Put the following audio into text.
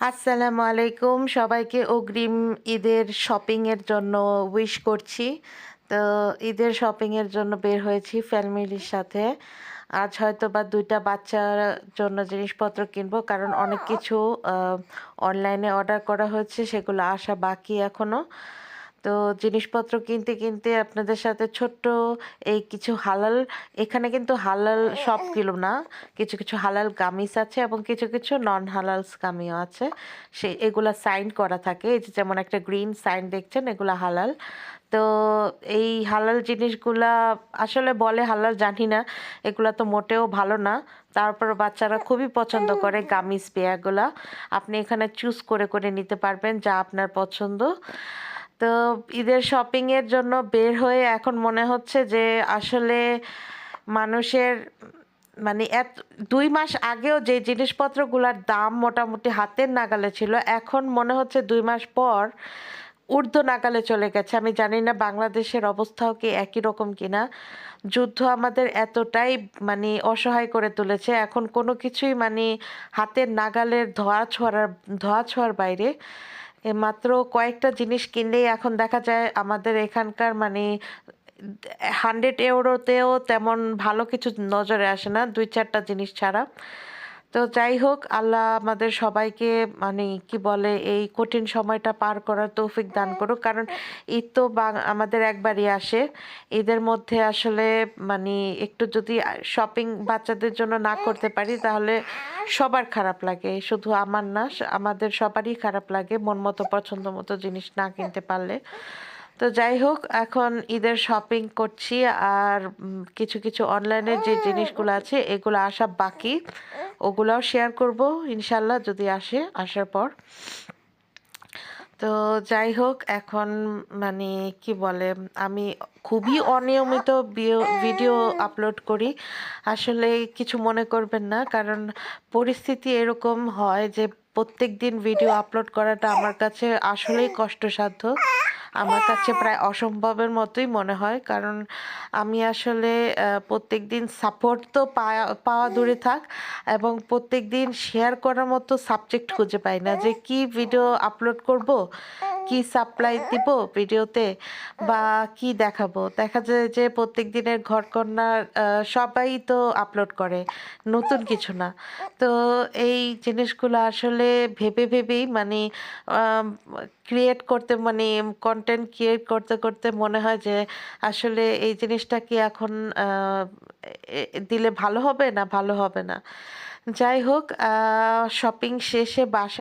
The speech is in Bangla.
আসসালামু আলাইকুম। সবাইকে অগ্রিম ঈদের শপিংয়ের জন্য উইশ করছি। তো ঈদের শপিংয়ের জন্য বের হয়েছি ফ্যামিলির সাথে। আজ হয়তোবা ২ টা বাচ্চার জন্য জিনিসপত্র কিনবো। কারণ অনেক কিছু আ অনলাইনে অর্ডার করা হয়েছে, সেগুলো আসা বাকি এখনো। তো জিনিসপত্র কিনতে আপনাদের সাথে ছোট্ট এই কিছু হালাল, এখানে কিন্তু হালাল সবগুলো না। কিছু হালাল গামিস আছে এবং কিছু নন হালালস গামিও আছে। এগুলা সাইন করা থাকে। এই যে যেমন একটা গ্রিন সাইন দেখছেন, এগুলা হালাল। তো এই হালাল জিনিসগুলা আসলে বলে হালাল, জানি না। এগুলা তো মোটেও ভালো না। তারপর বাচ্চারা খুবই পছন্দ করে গামিস পেয়াগুলা। আপনি এখানে চুজ করে নিতে পারবেন যা আপনার পছন্দ। তো ঈদের শপিংয়ের জন্য বের হয়ে এখন মনে হচ্ছে যে আসলে মানুষের মানে ২ মাস আগেও যে জিনিসপত্রগুলার দাম মোটামুটি হাতের নাগালে ছিল, এখন মনে হচ্ছে ২ মাস পর ঊর্ধ্ব নাগালে চলে গেছে। আমি জানি না বাংলাদেশের অবস্থাও কি একই রকম কিনা। যুদ্ধ আমাদের এতটাই অসহায় করে তুলেছে, এখন কোনো কিছুই হাতের নাগালের ধোঁয়া ছোঁয়ার বাইরে। মাত্র কয়েকটা জিনিস কিনলেই এখন দেখা যায় আমাদের এখানকার 100 ইউরোতেও তেমন ভালো কিছু নজরে আসে না, ২-৪টা জিনিস ছাড়া। তো যাই হোক, আল্লাহ আমাদের সবাইকে কি বলে এই কঠিন সময়টা পার করার তৌফিক দান করুক। কারণ ঈদ তো আমাদের একবারই আসে। ঈদের মধ্যে আসলে মানে একটু যদি শপিং বাচ্চাদের জন্য না করতে পারি তাহলে সবার খারাপ লাগে, শুধু আমার না, আমাদের সবারই খারাপ লাগে মন মতো পছন্দ মতো জিনিস না কিনতে পারলে। তো যাই হোক, এখন ঈদের শপিং করছি। আর কিছু অনলাইনের যে জিনিসগুলো আছে এগুলো আসা বাকি, ওগুলাও শেয়ার করব ইনশাল্লাহ যদি আসার পর। তো যাই হোক, এখন মানে কি বলে, আমি খুবই অনিয়মিত ভিডিও আপলোড করি। আসলে কিছু মনে করবেন না, কারণ পরিস্থিতি এরকম হয় যে প্রত্যেকদিন ভিডিও আপলোড করাটা আমার কাছে আসলেই কষ্টসাধ্য। আমার কাছে প্রায় অসম্ভবের মতোই মনে হয়। কারণ আমি আসলে প্রত্যেকদিন সাপোর্ট তো পাওয়া দূরে থাক, এবং প্রত্যেকদিন শেয়ার করার মতো সাবজেক্ট খুঁজে পাই না যে কি ভিডিও আপলোড করব, কি সাপ্লাই দিব ভিডিওতে, বা কি দেখাবো। দেখা যায় যে প্রত্যেক দিনের ঘরকন্নার সবাই তো আপলোড করে, নতুন কিছু না। তো এই জিনিসগুলো আসলে ভেবেই ক্রিয়েট করতে কন্টেন্ট ক্রিয়েট করতে মনে হয় যে আসলে এই জিনিসটা কি এখন দিলে ভালো হবে না ভালো হবে না। যাই হোক, শপিং শেষে বাসায়